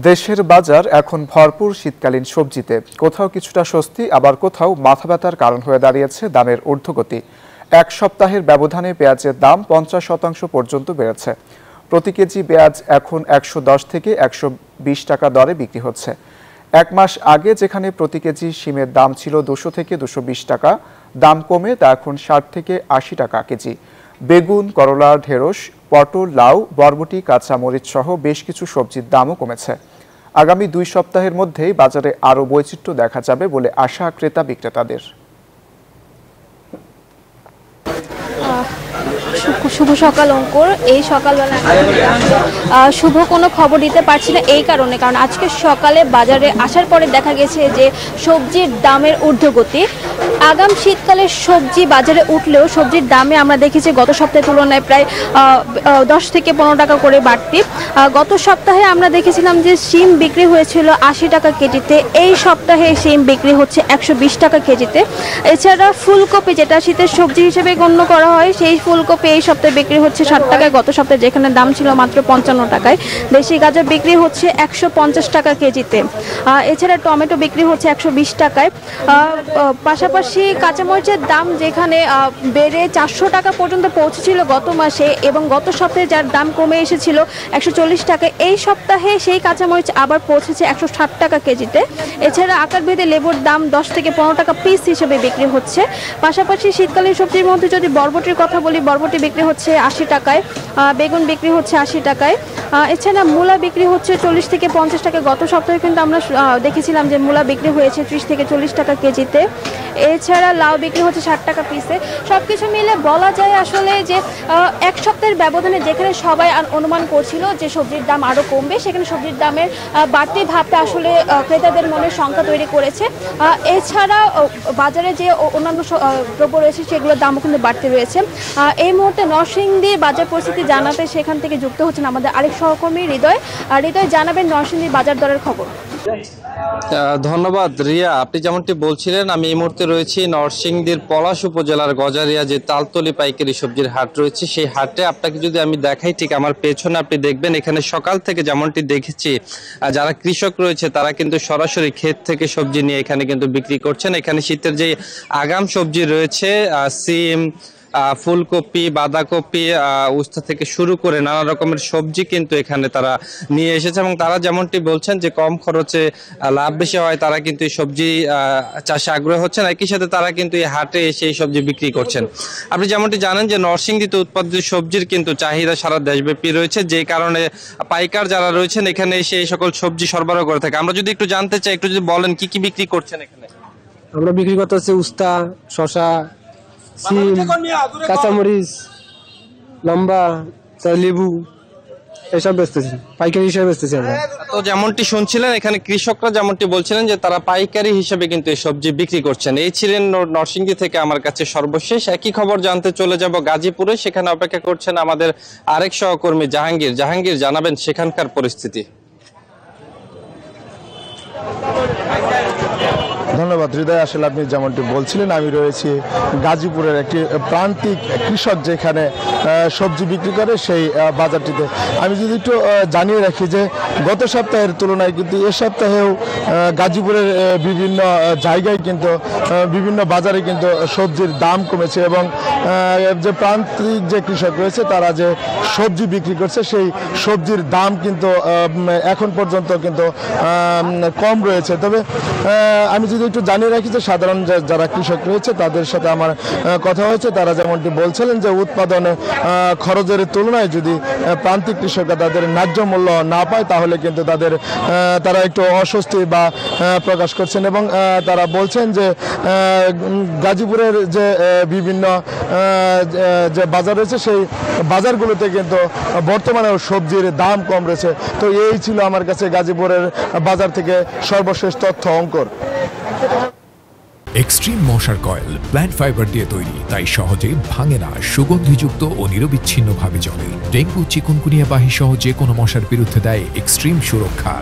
দেশের বাজার এখন ভরপুর শীতকালীন সবজিতে। কোথাও কিছুটা স্বস্তি, আবার কোথাও মাথা ব্যথার কারণ হয়ে দাঁড়িয়েছে দামের ঊর্ধ্বগতি। এক সপ্তাহের ব্যবধানে পেঁয়াজের দাম 50% পর্যন্ত বেড়েছে। প্রতি কেজি পেঁয়াজ এখন 110 থেকে 120 টাকা দরে বিক্রি হচ্ছে। এক মাস আগে যেখানে প্রতি কেজি শিমের দাম ছিল 200 থেকে 220 টাকা, দাম কমে তা এখন 60 থেকে 80 টাকা কেজি। বেগুন, করলা, ঢেঁড়স, পটল, লাউ, বরবটি, কাঁচা মরিচ সহ বেশ কিছু সবজির দামও কমেছে। আগামী 2 সপ্তাহের মধ্যেই বাজারে আরও বৈচিত্র্য দেখা যাবে বলে আশা ক্রেতা বিক্রেতাদের। শুভ সকাল অঙ্কুর। এই সকালবেলা শুভ কোনো খবর দিতে পারছি না, এই কারণ আজকে সকালে বাজারে আসার পরে দেখা গেছে যে সবজির দামের ঊর্ধ্বগতি। আগাম শীতকালে সবজি বাজারে উঠলেও সবজির দামে আমরা দেখেছি গত সপ্তাহের তুলনায় প্রায় 10 থেকে 15 টাকা করে বাড়তি। গত সপ্তাহে আমরা দেখেছিলাম যে শিম বিক্রি হয়েছিল 80 টাকা কেজিতে, এই সপ্তাহে শিম বিক্রি হচ্ছে 120 টাকা কেজিতে। এছাড়া ফুলকপি, যেটা শীতের সবজি হিসেবে গণ্য করা হয়, সেই ফুলকপি এই সপ্তাহে বিক্রি হচ্ছে 60 টাকায়, গত সপ্তাহে যেখানে দাম ছিল মাত্র 55 টাকায়। দেশি গাজর বিক্রি হচ্ছে 150 টাকা কেজিতে। এছাড়া টমেটো বিক্রি হচ্ছে 120 টাকায়। পাশাপাশি কাঁচামরিচের দাম যেখানে বেড়ে 400 টাকা পর্যন্ত পৌঁছেছিল গত মাসে, এবং গত সপ্তাহে যার দাম কমে এসেছিল 140 টাকায়, এই সপ্তাহে সেই কাঁচামরিচ আবার পৌঁছেছে 160 টাকা কেজিতে। এছাড়া আকারভেদে লেবুর দাম 10 থেকে 15 টাকা পিস হিসেবে বিক্রি হচ্ছে। পাশাপাশি শীতকালীন সবজির মধ্যে যদি বরবটির কথা বলি, বরবটি বিক্রি হচ্ছে 80 টাকায়, বেগুন বিক্রি হচ্ছে 80 টাকায়। এছাড়া মূলা বিক্রি হচ্ছে 40 থেকে 50 টাকা। গত সপ্তাহে কিন্তু আমরা দেখেছিলাম যে মূলা বিক্রি হয়েছে 30 থেকে 40 টাকা কেজিতে। এছাড়া লাউ বিক্রি হচ্ছে 60 টাকা পিসে। সব কিছু মিলে বলা যায় আসলে যে এক সপ্তাহের ব্যবধানে যেখানে সবাই অনুমান করছিল যে সবজির দাম আরও কমবে, সেখানে সবজির দামের বাড়তি ভাবটা আসলে ক্রেতাদের মনে শঙ্কা তৈরি করেছে। এছাড়া বাজারে যে অন্যান্য দ্রব্য রয়েছে সেগুলোর দামও কিন্তু বাড়তি রয়েছে। এই মুহূর্তে নরসিংদীর বাজার পরিস্থিতি জানাতে সেখান থেকে যুক্ত হচ্ছেন আমাদের আরেক সহকর্মী হৃদয়। হৃদয়, জানাবেন নরসিংদীর বাজার দরের খবর। ধন্যবাদ রিয়া। আপনি যেমনটি বলছিলেন, আমি এই মুহূর্তে রয়েছি নরসিংদীর পলাশ উপজেলার গজারিয়া যে তালতলি পাইকারি সবজির হাট রয়েছে, সেই হাটে আপনাকে যদি আমি দেখাই, ঠিক আমার পেছনে আপনি দেখবেন এখানে সকাল থেকে যেমনটি দেখেছি যারা কৃষক রয়েছে তারা কিন্তু সরাসরি ক্ষেত থেকে সবজি নিয়ে এখানে কিন্তু বিক্রি করছেন। এখানে শীতের যে আগাম সবজি রয়েছে, সিম, ফুলকপি, বাঁধাকপি, উস্তা থেকে শুরু করে নানা রকমের সবজি কিন্তু এখানে তারা নিয়ে এসেছে, এবং তারা যেমনটি বলছেন যে কম খরচে লাভ বেশি হয়, তারা কিন্তু এই সবজি চাষে আগ্রহ হচ্ছেন। একই সাথে তারা কিন্তু এই হাটে এসে এই সবজি বিক্রি করছেন। আপনি যেমনটি জানেন যে নরসিংদীতে উৎপাদিত সবজির কিন্তু চাহিদা সারা দেশব্যাপী রয়েছে, যে কারণে পাইকার যারা রয়েছেন এখানে এসে এই সকল সবজি সরবরাহ করে থাকে। আমরা যদি একটু জানতে চাই, একটু যদি বলেন কি কি বিক্রি করছেন এখানে? আমরা বিক্রি করতে হচ্ছে উস্তা, শশা, সিম, কাঁচামরিচ, লম্বা, লেবু, এসব বেচতেছি, পাইকারি হিসেবে বেচতেছি আমরা। তো যেমনটি শুনছিলেন, এখানে কৃষকরা যেমনটি বলছিলেন যে তারা পাইকারি হিসেবে কিন্তু এই সবজি বিক্রি করছেন। এই ছিলেন নরসিংদী থেকে আমার কাছে সর্বশেষ। একই খবর জানতে চলে যাব গাজীপুরে, সেখানে অপেক্ষা করছেন আমাদের আরেক সহকর্মী জাহাঙ্গীর। জাহাঙ্গীর, জানাবেন সেখানকার পরিস্থিতি। ধন্যবাদ হৃদয়। আসলে আপনি যেমনটি বলছিলেন, আমি রয়েছি গাজীপুরের একটি প্রান্তিক কৃষক যেখানে সবজি বিক্রি করে সেই বাজারটিতে। আমি যদি একটু জানিয়ে রাখি যে গত সপ্তাহের তুলনায় কিন্তু এ সপ্তাহেও গাজীপুরের বিভিন্ন জায়গায় কিন্তু বিভিন্ন বাজারে কিন্তু সবজির দাম কমেছে, এবং যে প্রান্তিক যে কৃষক রয়েছে তারা যে সবজি বিক্রি করছে সেই সবজির দাম কিন্তু এখন পর্যন্ত কিন্তু কম রয়েছে। তবে আমি যদি একটু জানিয়ে রাখি যে সাধারণ যারা কৃষক রয়েছে তাদের সাথে আমার কথা হয়েছে, তারা যেমনটি বলছিলেন যে উৎপাদনে খরচের তুলনায় যদি প্রান্তিক কৃষকরা তাদের ন্যায্য মূল্য না পায় তাহলে কিন্তু তারা একটু অস্বস্তি বা প্রকাশ করছেন, এবং তারা বলছেন যে গাজীপুরের যে বিভিন্ন যে বাজার রয়েছে সেই বাজারগুলোতে কিন্তু বর্তমানেও সবজির দাম কম রয়েছে। তো এই ছিল আমার কাছে গাজীপুরের বাজার থেকে সর্বশেষ তথ্য। অঙ্কর। এক্সট্রিম মশার কয়েল প্ল্যান্ট ফাইবার দিয়ে তৈরি, তাই সহজে ভাঙে না, সুগন্ধিযুক্ত ও নিরবিচ্ছিন্নভাবে জ্বলে। ডেঙ্গু, চিকুনগুনিয়া বাহি সহ যে কোনো মশার বিরুদ্ধে দেয় এক্সট্রিম সুরক্ষা।